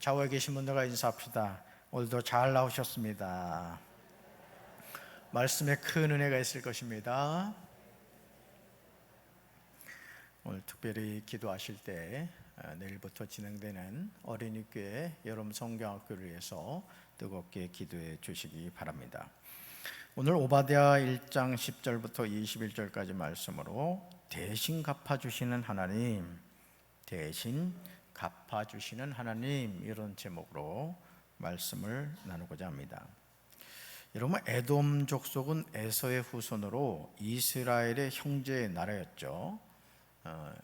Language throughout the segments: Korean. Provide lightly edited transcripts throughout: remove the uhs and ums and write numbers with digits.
좌우에 계신 분들과 인사합시다. 오늘도 잘 나오셨습니다. 말씀에 큰 은혜가 있을 것입니다. 오늘 특별히 기도하실 때 내일부터 진행되는 어린이교회 여름 성경학교를 위해서 뜨겁게 기도해 주시기 바랍니다. 오늘 오바댜 1장 10절부터 21절까지 말씀으로 대신 갚아주시는 하나님, 대신 갚아주시는 하나님, 이런 제목으로 말씀을 나누고자 합니다. 여러분, 에돔 족속은 에서의 후손으로 이스라엘의 형제 나라였죠.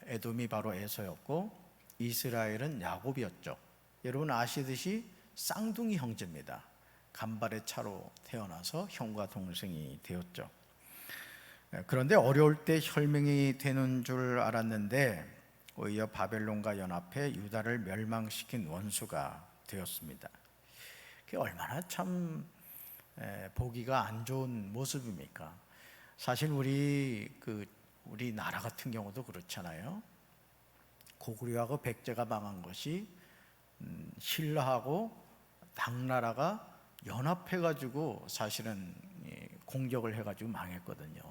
에돔이 바로 에서였고 이스라엘은 야곱이었죠. 여러분 아시듯이 쌍둥이 형제입니다. 간발의 차로 태어나서 형과 동생이 되었죠. 그런데 어려울 때 혈맹이 되는 줄 알았는데 오히려 바벨론과 연합해 유다를 멸망시킨 원수가 되었습니다. 그게 얼마나 참 보기가 안 좋은 모습입니까? 사실 우리 나라 같은 경우도 그렇잖아요. 고구려하고 백제가 망한 것이 신라하고 당나라가 연합해가지고 사실은 공격을 해가지고 망했거든요.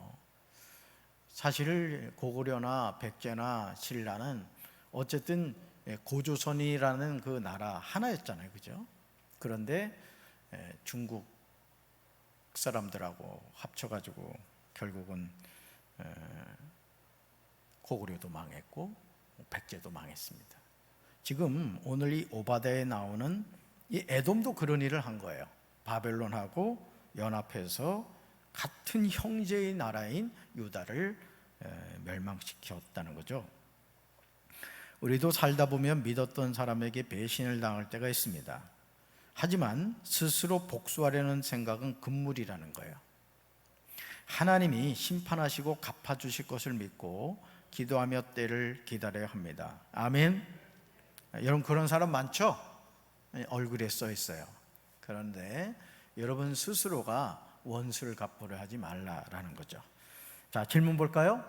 사실 고구려나 백제나 신라는 어쨌든 고조선이라는 그 나라 하나였잖아요, 그죠? 그런데 중국 사람들하고 합쳐가지고 결국은 고구려도 망했고 백제도 망했습니다. 지금 오늘 이 오바댜에 나오는 이 에돔도 그런 일을 한 거예요. 바벨론하고 연합해서 같은 형제의 나라인 유다를 멸망시켰다는 거죠. 우리도 살다 보면 믿었던 사람에게 배신을 당할 때가 있습니다. 하지만 스스로 복수하려는 생각은 금물이라는 거예요. 하나님이 심판하시고 갚아주실 것을 믿고 기도하며 때를 기다려야 합니다. 아멘. 여러분 그런 사람 많죠? 얼굴에 써 있어요. 그런데 여러분 스스로가 원수를 갚으려 하지 말라라는 거죠. 자, 질문 볼까요?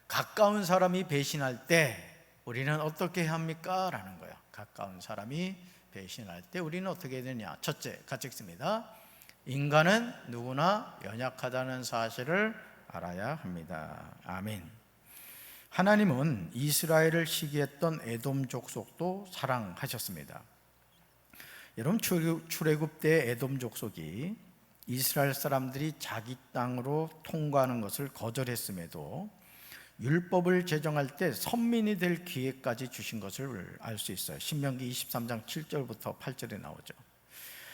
가까운 사람이 배신할 때 우리는 어떻게 해야 합니까? 라는 거예요. 가까운 사람이 배신할 때 우리는 어떻게 해야 되냐? 첫째, 같이 읽습니다. 인간은 누구나 연약하다는 사실을 알아야 합니다. 아멘. 하나님은 이스라엘을 시기했던 에돔 족속도 사랑하셨습니다. 여러분 출애굽 때 에돔 족속이 이스라엘 사람들이 자기 땅으로 통과하는 것을 거절했음에도 율법을 제정할 때 선민이 될 기회까지 주신 것을 알 수 있어요. 신명기 23장 7절부터 8절에 나오죠.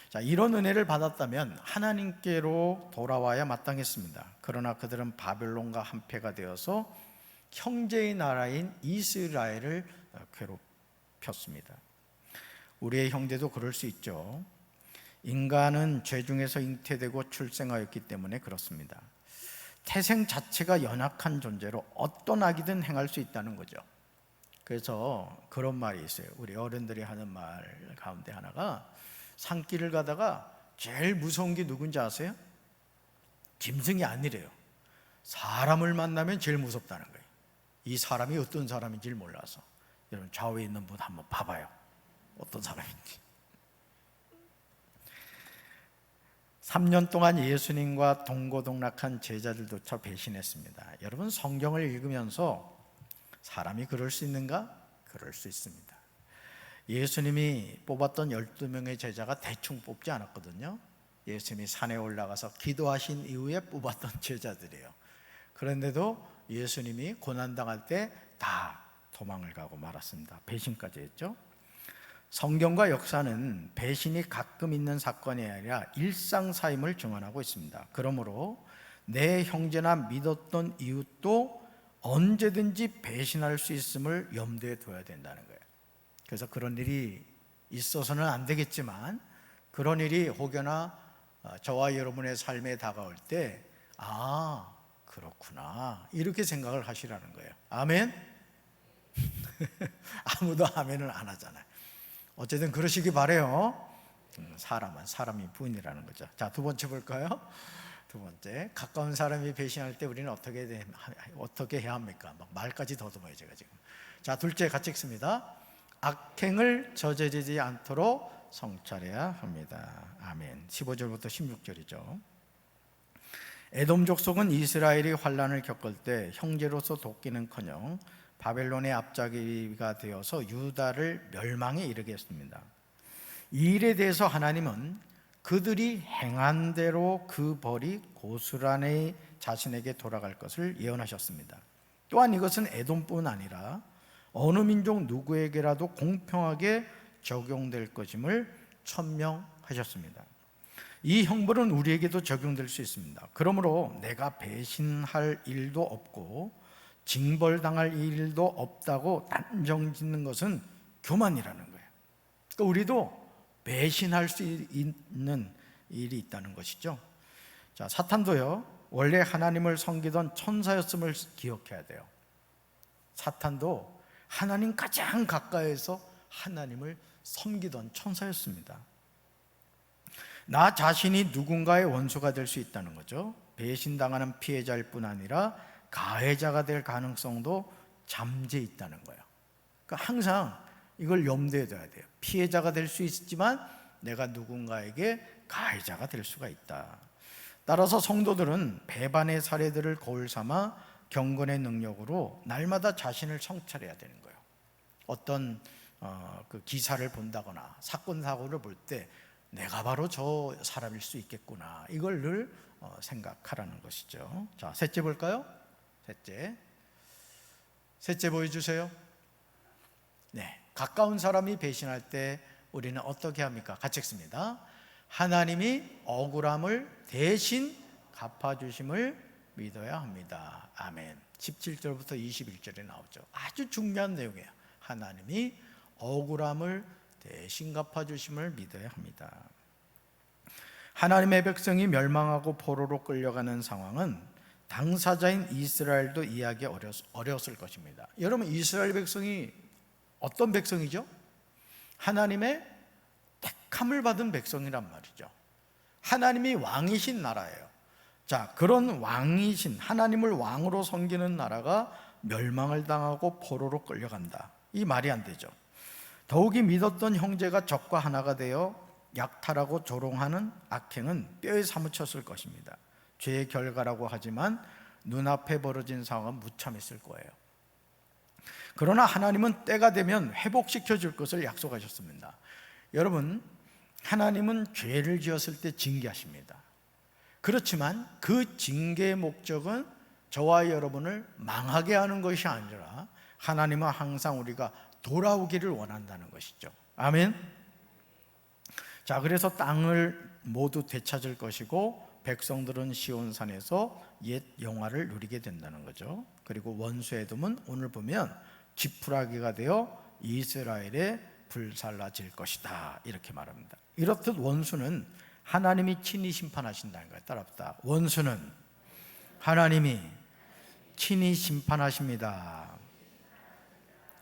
자, 이런 은혜를 받았다면 하나님께로 돌아와야 마땅했습니다. 그러나 그들은 바벨론과 한패가 되어서 형제의 나라인 이스라엘을 괴롭혔습니다. 우리의 형제도 그럴 수 있죠. 인간은 죄 중에서 잉태되고 출생하였기 때문에 그렇습니다. 태생 자체가 연약한 존재로 어떤 악이든 행할 수 있다는 거죠. 그래서 그런 말이 있어요. 우리 어른들이 하는 말 가운데 하나가 산길을 가다가 제일 무서운 게 누군지 아세요? 짐승이 아니래요. 사람을 만나면 제일 무섭다는 거예요. 이 사람이 어떤 사람인지를 몰라서. 여러분 좌우에 있는 분 한번 봐봐요. 어떤 사람인지. 3년 동안 예수님과 동고동락한 제자들조차 배신했습니다. 여러분 성경을 읽으면서 사람이 그럴 수 있는가? 그럴 수 있습니다. 예수님이 뽑았던 12명의 제자가 대충 뽑지 않았거든요. 예수님이 산에 올라가서 기도하신 이후에 뽑았던 제자들이에요. 그런데도 예수님이 고난당할 때 다 도망을 가고 말았습니다. 배신까지 했죠. 성경과 역사는 배신이 가끔 있는 사건이 아니라 일상사임을 증언하고 있습니다. 그러므로 내 형제나 믿었던 이웃도 언제든지 배신할 수 있음을 염두에 둬야 된다는 거예요. 그래서 그런 일이 있어서는 안 되겠지만 그런 일이 혹여나 저와 여러분의 삶에 다가올 때 그렇구나 이렇게 생각을 하시라는 거예요. 아멘? 아무도 아멘을 안 하잖아요. 어쨌든 그러시기 바래요. 사람이 부인이라는 거죠. 자, 두 번째 볼까요? 두 번째, 가까운 사람이 배신할 때 우리는 어떻게 해야 합니까? 막 말까지 더듬어요 제가 지금. 자, 둘째 같이 읽습니다. 악행을 저지르지 않도록 성찰해야 합니다. 아멘. 15절부터 16절이죠. 에돔 족속은 이스라엘이 환난을 겪을 때 형제로서 돕기는커녕 바벨론의 앞잡이가 되어서 유다를 멸망에 이르게 했습니다. 이 일에 대해서 하나님은 그들이 행한 대로 그 벌이 고스란히 자신에게 돌아갈 것을 예언하셨습니다. 또한 이것은 에돔뿐 아니라 어느 민족 누구에게라도 공평하게 적용될 것임을 천명하셨습니다. 이 형벌은 우리에게도 적용될 수 있습니다. 그러므로 내가 배신할 일도 없고 징벌당할 일도 없다고 단정짓는 것은 교만이라는 거예요. 그러니까 우리도 배신할 수 있는 일이 있다는 것이죠. 자, 사탄도요, 원래 하나님을 섬기던 천사였음을 기억해야 돼요. 사탄도 하나님 가장 가까이에서 하나님을 섬기던 천사였습니다. 나 자신이 누군가의 원수가 될 수 있다는 거죠. 배신당하는 피해자일 뿐 아니라 가해자가 될 가능성도 잠재해 있다는 거예요. 그러니까 항상 이걸 염두에 둬야 돼요. 피해자가 될 수 있지만 내가 누군가에게 가해자가 될 수가 있다. 따라서 성도들은 배반의 사례들을 거울 삼아 경건의 능력으로 날마다 자신을 성찰해야 되는 거예요. 어떤 그 기사를 본다거나 사건 사고를 볼 때 내가 바로 저 사람일 수 있겠구나, 이걸 늘 생각하라는 것이죠. 자, 셋째 볼까요? 셋째 보여주세요. 네, 가까운 사람이 배신할 때 우리는 어떻게 합니까? 같이 읽습니다. 하나님이 억울함을 대신 갚아주심을 믿어야 합니다. 아멘. 17절부터 21절에 나오죠. 아주 중요한 내용이에요. 하나님이 억울함을 대신 갚아주심을 믿어야 합니다. 하나님의 백성이 멸망하고 포로로 끌려가는 상황은 당사자인 이스라엘도 이해하기 어려웠을 것입니다. 여러분, 이스라엘 백성이 어떤 백성이죠? 하나님의 택함을 받은 백성이란 말이죠. 하나님이 왕이신 나라예요. 자, 그런 왕이신 하나님을 왕으로 섬기는 나라가 멸망을 당하고 포로로 끌려간다. 이 말이 안 되죠. 더욱이 믿었던 형제가 적과 하나가 되어 약탈하고 조롱하는 악행은 뼈에 사무쳤을 것입니다. 죄의 결과라고 하지만 눈앞에 벌어진 상황은 무참했을 거예요. 그러나 하나님은 때가 되면 회복시켜 줄 것을 약속하셨습니다. 여러분, 하나님은 죄를 지었을 때 징계하십니다. 그렇지만 그 징계의 목적은 저와 여러분을 망하게 하는 것이 아니라 하나님은 항상 우리가 돌아오기를 원한다는 것이죠. 아멘. 자, 그래서 땅을 모두 되찾을 것이고 백성들은 시온산에서 옛 영화를 누리게 된다는 거죠. 그리고 원수 에돔은 오늘 보면 지푸라기가 되어 이스라엘에 불살라질 것이다, 이렇게 말합니다. 이렇듯 원수는 하나님이 친히 심판하신다는 거예요. 따라합시다. 원수는 하나님이 친히 심판하십니다.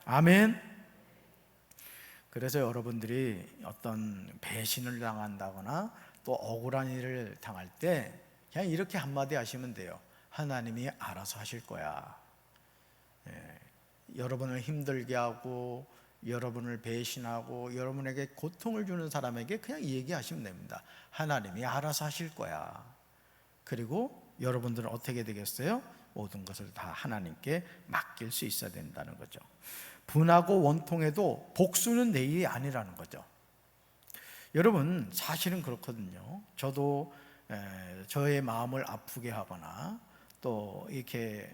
아멘. 그래서 여러분들이 어떤 배신을 당한다거나 또 억울한 일을 당할 때 그냥 이렇게 한마디 하시면 돼요. 하나님이 알아서 하실 거야. 여러분을 힘들게 하고 여러분을 배신하고 여러분에게 고통을 주는 사람에게 그냥 얘기하시면 됩니다. 하나님이 알아서 하실 거야. 그리고 여러분들은 어떻게 되겠어요? 모든 것을 다 하나님께 맡길 수 있어야 된다는 거죠. 분하고 원통해도 복수는 내 일이 아니라는 거죠. 여러분, 사실은 그렇거든요. 저도 저의 마음을 아프게 하거나 또 이렇게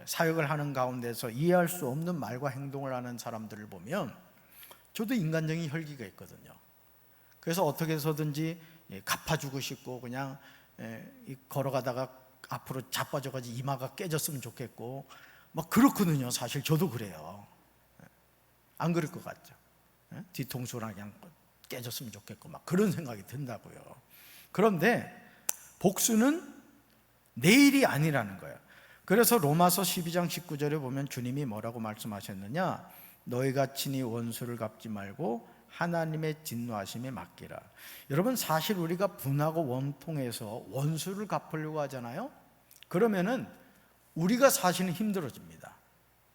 사역을 하는 가운데서 이해할 수 없는 말과 행동을 하는 사람들을 보면 저도 인간적인 혈기가 있거든요. 그래서 어떻게 해서든지 갚아주고 싶고 그냥 걸어가다가 앞으로 자빠져가지고 이마가 깨졌으면 좋겠고 막 그렇거든요. 사실 저도 그래요. 안 그럴 것 같죠? 뒤통수랑 그냥 깨졌으면 좋겠고 막 그런 생각이 든다고요. 그런데 복수는 내 일이 아니라는 거예요. 그래서 로마서 12장 19절에 보면 주님이 뭐라고 말씀하셨느냐? 너희가 친히 원수를 갚지 말고 하나님의 진노하심에 맡기라. 여러분, 사실 우리가 분하고 원통해서 원수를 갚으려고 하잖아요. 그러면은 우리가 사실은 힘들어집니다.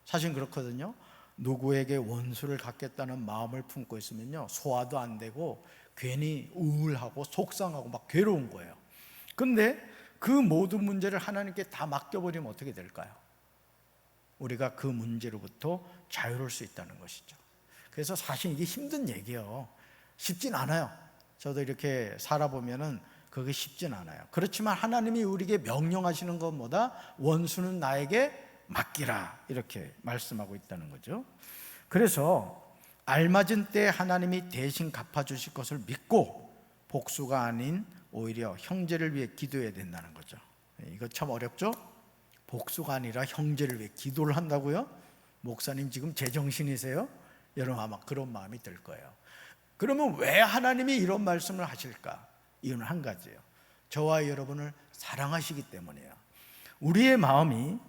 사실은 그렇거든요. 누구에게 원수를 갚겠다는 마음을 품고 있으면요, 소화도 안 되고 괜히 우울하고 속상하고 막 괴로운 거예요. 근데 그 모든 문제를 하나님께 다 맡겨버리면 어떻게 될까요? 우리가 그 문제로부터 자유로울 수 있다는 것이죠. 그래서 사실 이게 힘든 얘기예요. 쉽진 않아요. 저도 이렇게 살아보면은 그게 쉽진 않아요. 그렇지만 하나님이 우리에게 명령하시는 것보다 원수는 나에게 맡기라, 이렇게 말씀하고 있다는 거죠. 그래서 알맞은 때 하나님이 대신 갚아주실 것을 믿고 복수가 아닌 오히려 형제를 위해 기도해야 된다는 거죠. 이거 참 어렵죠? 복수가 아니라 형제를 위해 기도를 한다고요? 목사님 지금 제정신이세요? 여러분 아마 그런 마음이 들 거예요. 그러면 왜 하나님이 이런 말씀을 하실까? 이유는 한 가지예요. 저와 여러분을 사랑하시기 때문이에요. 우리의 마음이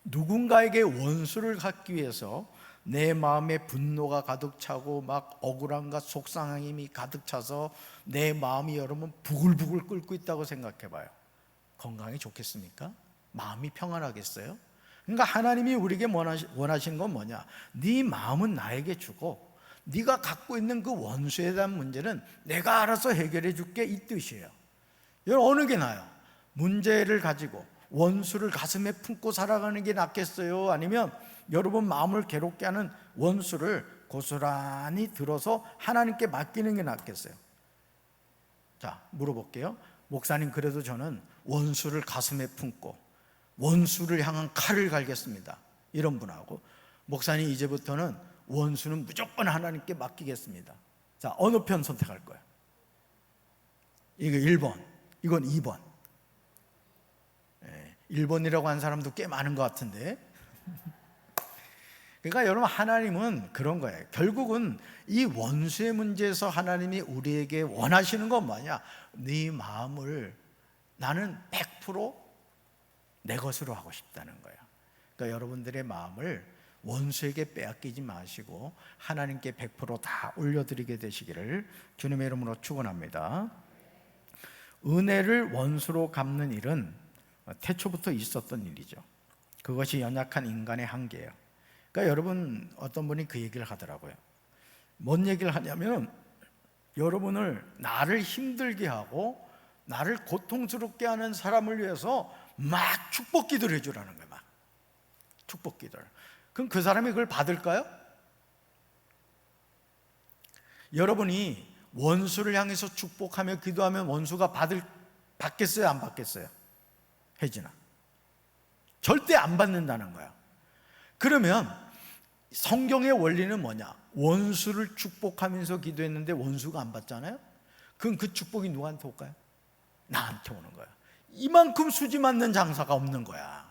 누군가에게 원수를 갚기 위해서 내 마음에 분노가 가득 차고 막 억울함과 속상함이 가득 차서 내 마음이 여러분 부글부글 끓고 있다고 생각해 봐요. 건강이 좋겠습니까? 마음이 평안하겠어요? 그러니까 하나님이 우리에게 원하시는 건 뭐냐? 네 마음은 나에게 주고 네가 갖고 있는 그 원수에 대한 문제는 내가 알아서 해결해 줄게, 이 뜻이에요. 여러분 어느 게 나아요? 문제를 가지고 원수를 가슴에 품고 살아가는 게 낫겠어요? 아니면 여러분 마음을 괴롭게 하는 원수를 고스란히 들어서 하나님께 맡기는 게 낫겠어요? 자, 물어볼게요. 목사님, 그래도 저는 원수를 가슴에 품고 원수를 향한 칼을 갈겠습니다, 이런 분하고, 목사님 이제부터는 원수는 무조건 하나님께 맡기겠습니다. 자, 어느 편 선택할 거예요? 이거 1번, 이건 2번. 1번이라고 한 사람도 꽤 많은 것 같은데. 그러니까 여러분, 하나님은 그런 거예요. 결국은 이 원수의 문제에서 하나님이 우리에게 원하시는 건 뭐냐? 네 마음을 나는 100% 내 것으로 하고 싶다는 거예요. 그러니까 여러분들의 마음을 원수에게 빼앗기지 마시고 하나님께 100%다 올려드리게 되시기를 주님의 이름으로 축원합니다. 은혜를 원수로 갚는 일은 태초부터 있었던 일이죠. 그것이 연약한 인간의 한계예요. 그러니까 여러분, 어떤 분이 그 얘기를 하더라고요. 뭔 얘기를 하냐면, 여러분을 나를 힘들게 하고 나를 고통스럽게 하는 사람을 위해서 막 축복 기도를 해주라는 거예요. 막 축복 기도를. 그럼 그 사람이 그걸 받을까요? 여러분이 원수를 향해서 축복하며 기도하면 원수가 받겠어요? 안 받겠어요? 혜진아, 절대 안 받는다는 거야. 그러면 성경의 원리는 뭐냐? 원수를 축복하면서 기도했는데 원수가 안 받잖아요? 그럼 그 축복이 누구한테 올까요? 나한테 오는 거야. 이만큼 수지 맞는 장사가 없는 거야.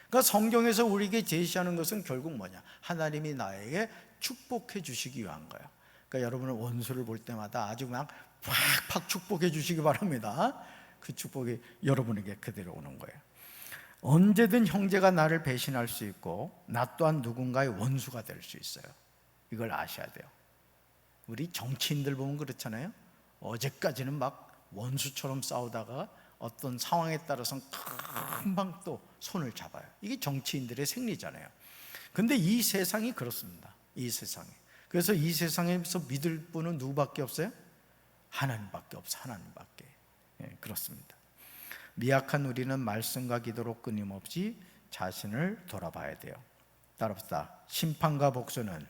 그러니까 성경에서 우리에게 제시하는 것은 결국 뭐냐? 하나님이 나에게 축복해 주시기 위한 거예요. 그러니까 여러분은 원수를 볼 때마다 아주 그냥 팍팍 축복해 주시기 바랍니다. 그 축복이 여러분에게 그대로 오는 거예요. 언제든 형제가 나를 배신할 수 있고 나 또한 누군가의 원수가 될 수 있어요. 이걸 아셔야 돼요. 우리 정치인들 보면 그렇잖아요. 어제까지는 막 원수처럼 싸우다가 어떤 상황에 따라서는 금방 또 손을 잡아요. 이게 정치인들의 생리잖아요. 근데 이 세상이 그렇습니다. 이 세상이. 그래서 이 세상에서 믿을 분은 누구밖에 없어요? 하나님밖에 없어. 하나님밖에. 그렇습니다. 미약한 우리는 말씀과 기도로 끊임없이 자신을 돌아봐야 돼요. 따라합시다. 심판과 복수는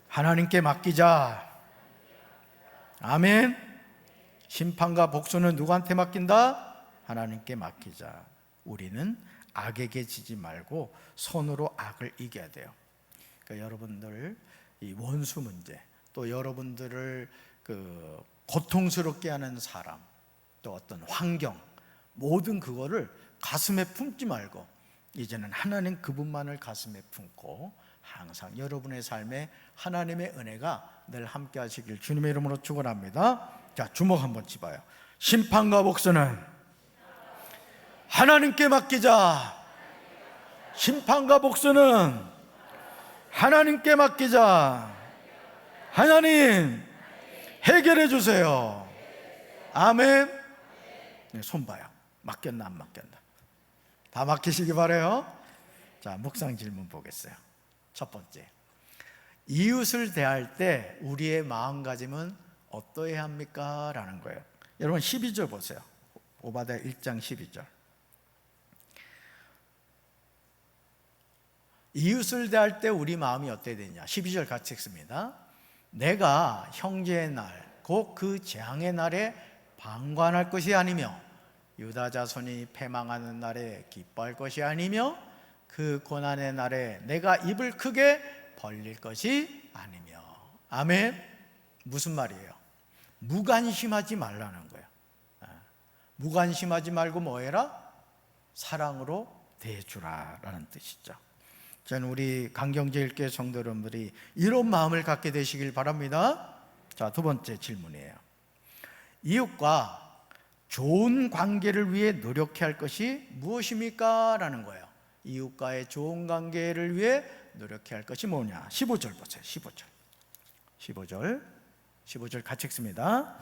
하나님께 맡기자. 아멘. 심판과 복수는 누구한테 맡긴다? 하나님께 맡기자. 우리는 악에게 지지 말고 손으로 악을 이겨야 돼요. 그러니까 여러분들 이 원수 문제, 또 여러분들을 고통스럽게 하는 사람, 또 어떤 환경, 모든 그거를 가슴에 품지 말고 이제는 하나님 그분만을 가슴에 품고 항상 여러분의 삶에 하나님의 은혜가 늘 함께 하시길 주님의 이름으로 축원합니다. 자, 주먹 한번 집어요. 심판과 복수는 하나님께 맡기자. 심판과 복수는 하나님께 맡기자. 하나님 해결해 주세요. 아멘. 네, 손 봐요. 맡겼나 안 맡겼나? 다 맡기시기 바라요. 자, 묵상 질문 보겠어요. 첫 번째, 이웃을 대할 때 우리의 마음가짐은 어떠해야 합니까? 라는 거예요. 여러분 12절 보세요. 오바댜 1장 12절. 이웃을 대할 때 우리 마음이 어때야 되냐? 12절 같이 읽습니다. 내가 형제의 날, 곧 그 재앙의 날에 방관할 것이 아니며 유다 자손이 패망하는 날에 기뻐할 것이 아니며 그 고난의 날에 내가 입을 크게 벌릴 것이 아니며. 아멘. 무슨 말이에요? 무관심하지 말라는 거예요. 무관심하지 말고 뭐 해라? 사랑으로 대해주라라는 뜻이죠. 저는 우리 강경제일교회 성도 여러분들이 이런 마음을 갖게 되시길 바랍니다. 자, 두 번째 질문이에요. 이웃과 좋은 관계를 위해 노력해야 할 것이 무엇입니까? 라는 거예요. 이웃과의 좋은 관계를 위해 노력해야 할 것이 뭐냐? 15절 보세요. 15절 같이 읽습니다.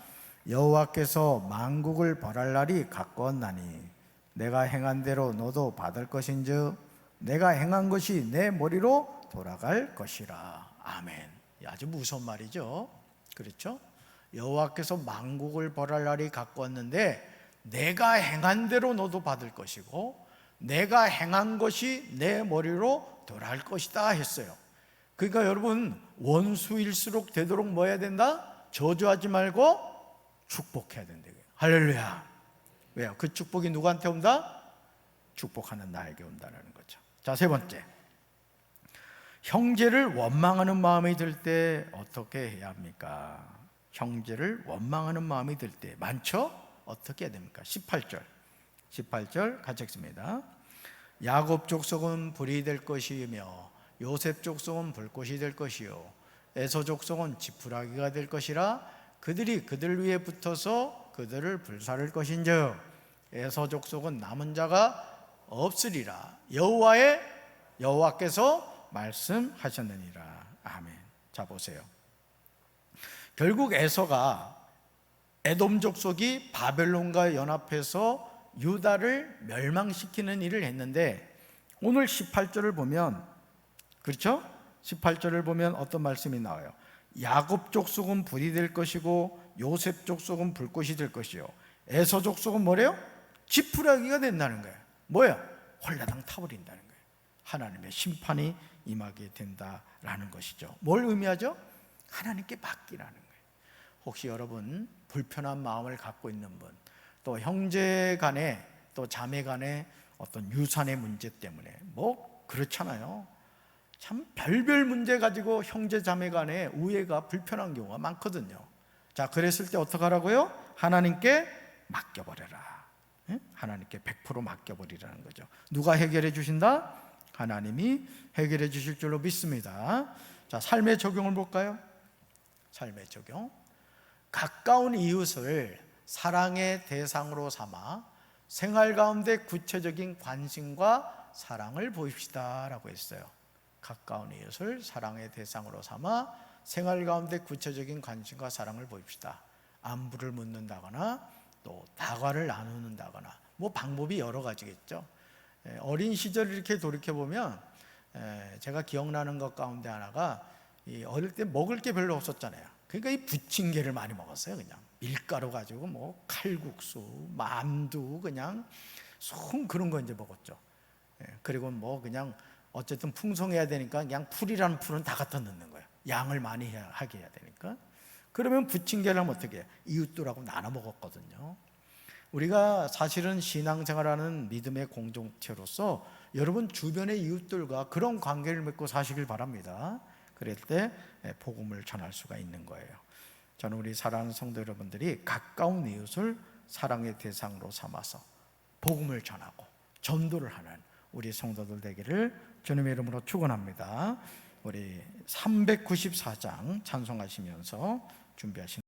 여호와께서 만국을 벌할 날이 가까웠나니 내가 행한 대로 너도 받을 것인즉 내가 행한 것이 내 머리로 돌아갈 것이라. 아멘. 아주 무서운 말이죠. 그렇죠? 여호와께서 만국을 벌할 날이 가까웠는데 내가 행한 대로 너도 받을 것이고 내가 행한 것이 내 머리로 돌아갈 것이다 했어요. 그러니까 여러분, 원수일수록 되도록 뭐 해야 된다? 저주하지 말고 축복해야 된다. 할렐루야. 왜요? 그 축복이 누구한테 온다? 축복하는 나에게 온다는 거죠. 자, 세 번째, 형제를 원망하는 마음이 들 때 어떻게 해야 합니까? 형제를 원망하는 마음이 들 때 많죠? 어떻게 해야 됩니까? 18절 같이 읽습니다. 야곱 족속은 불이 될 것이며 요셉 족속은 불꽃이 될 것이요 에서 족속은 지푸라기가 될 것이라. 그들이 그들 위에 붙어서 그들을 불사를 것인즉 에서 족속은 남은 자가 없으리라. 여호와께서 말씀하셨느니라. 아멘. 자, 보세요. 결국 에서가 에돔 족속이 바벨론과 연합해서 유다를 멸망시키는 일을 했는데 오늘 18절을 보면, 그렇죠? 18절을 보면 어떤 말씀이 나와요? 야곱 족속은 불이 될 것이고 요셉 족속은 불꽃이 될 것이요 에서 족속은 뭐래요? 지푸라기가 된다는 거예요. 뭐야? 홀라당 타버린다는 거예요. 하나님의 심판이 임하게 된다라는 것이죠. 뭘 의미하죠? 하나님께 맡기라는 거예요. 혹시 여러분 불편한 마음을 갖고 있는 분, 또 형제 간에 또 자매 간에 어떤 유산의 문제 때문에 뭐 그렇잖아요. 참 별별 문제 가지고 형제 자매 간에 우애가 불편한 경우가 많거든요. 자, 그랬을 때 어떻게 하라고요? 하나님께 맡겨버려라. 하나님께 100% 맡겨버리라는 거죠. 누가 해결해 주신다? 하나님이 해결해 주실 줄로 믿습니다. 자, 삶의 적용을 볼까요? 삶의 적용. 가까운 이웃을 사랑의 대상으로 삼아 생활 가운데 구체적인 관심과 사랑을 보입시다 라고 했어요. 가까운 이웃을 사랑의 대상으로 삼아 생활 가운데 구체적인 관심과 사랑을 보입시다. 안부를 묻는다거나 또 다과를 나누는다거나 뭐 방법이 여러 가지겠죠. 어린 시절을 이렇게 돌이켜보면 제가 기억나는 것 가운데 하나가, 어릴 때 먹을 게 별로 없었잖아요. 그러니까 이 부침개를 많이 먹었어요. 그냥 밀가루 가지고 뭐 칼국수, 만두, 그냥 송 그런 거 이제 먹었죠. 그리고 뭐 그냥 어쨌든 풍성해야 되니까 그냥 풀이라는 풀은 다 갖다 넣는 거예요. 양을 많이 하게 해야 되니까. 그러면 부침개를 하면 어떻게 해요? 이웃들하고 나눠 먹었거든요. 우리가 사실은 신앙생활하는 믿음의 공동체로서 여러분 주변의 이웃들과 그런 관계를 맺고 사시길 바랍니다. 그럴 때 복음을 전할 수가 있는 거예요. 저는 우리 사랑하는 성도 여러분들이 가까운 이웃을 사랑의 대상으로 삼아서 복음을 전하고 전도를 하는 우리 성도들 되기를 주님의 이름으로 축원합니다. 우리 394장 찬송하시면서 준비하시는